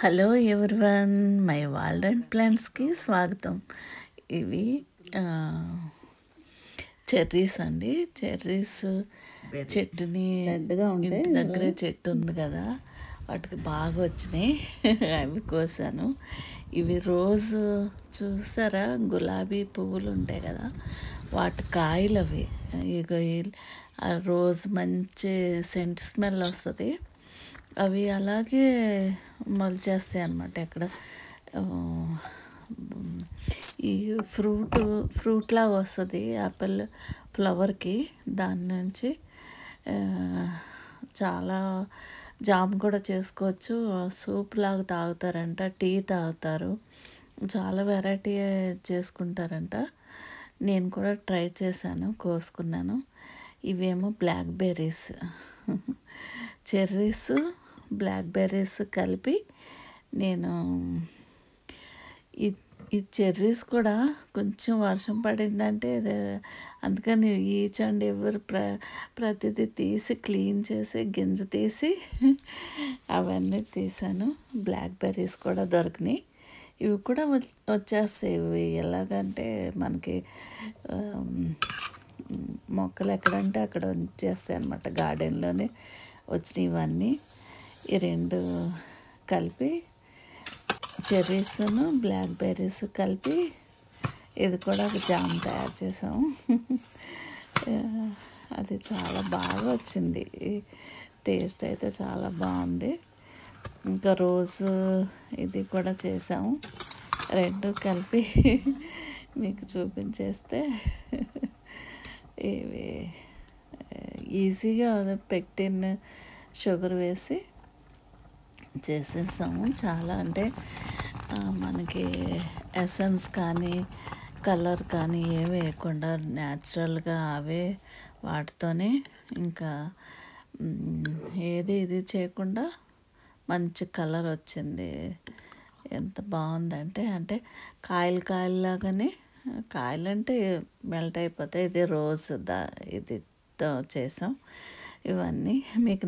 Hello everyone, my world and ప్లాంట్స్కి స్వాగతం. ఇవి చెర్రీస్ అండి. చెర్రీస్ చెట్టుని ఇంటి దగ్గరే చెట్టు ఉంది కదా, వాటికి బాగా వచ్చినాయి. అవి కోసాను. ఇవి రోజు చూసారా, గులాబీ పువ్వులు ఉంటాయి కదా, వాటి కాయలు అవి. ఇక ఆ రోజు మంచి సెంట్ స్మెల్ వస్తుంది. అవి అలాగే మొలిచేస్తాయి అన్నమాట. ఎక్కడ ఈ ఫ్రూట్ లాగా వస్తుంది యాపిల్ ఫ్లవర్కి. దాని నుంచి చాలా జామ్ కూడా చేసుకోవచ్చు. సూప్ లాగా తాగుతారంట, టీ తాగుతారు, చాలా వెరైటీ చేసుకుంటారంట. నేను కూడా ట్రై చేశాను, కోసుకున్నాను. ఇవేమో బ్లాక్బెర్రీస్, చెర్రీస్ బ్లాక్బెర్రీస్ కలిపి నేను ఈ చెర్రీస్ కూడా కొంచెం వర్షం పడిందంటే అందుకని ఈచ్ అండ్ ఎవరు ప్రతిదీ తీసి క్లీన్ చేసి గింజ తీసి అవన్నీ తీసాను. బ్లాక్బెర్రీస్ కూడా దొరికినాయి. ఇవి కూడా వచ్చేస్తాయి. ఇవి ఎలాగంటే మనకి మొక్కలు ఎక్కడంటే అక్కడ వచ్చేస్తాయి అన్నమాట. గార్డెన్లోనే వచ్చినాయి ఇవన్నీ. ఈ రెండు కలిపి చెర్రీస్ను బ్లాక్బెర్రీస్ కలిపి ఇది కూడా ఒక జామ్ తయారు చేసాము. అది చాలా బాగా వచ్చింది. టేస్ట్ అయితే చాలా బాగుంది. ఇంకా రోజు ఇది కూడా చేసాము. రెండు కలిపి మీకు చూపించేస్తే ఇవి ఈజీగా పెక్టిన్ షుగర్ వేసి చేసేసాము. చాలా అంటే మనకి ఎసెన్స్ కానీ కలర్ కానీ ఏమి వేయకుండా న్యాచురల్గా అవే వాటితోనే, ఇంకా ఏది ఇది చేయకుండా మంచి కలర్ వచ్చింది. ఎంత బాగుందంటే, అంటే కాయలాగానే, కాయలంటే మెల్ట్ అయిపోతాయి. ఇది రోజు ఇది చేసాం. ఇవన్నీ మీకు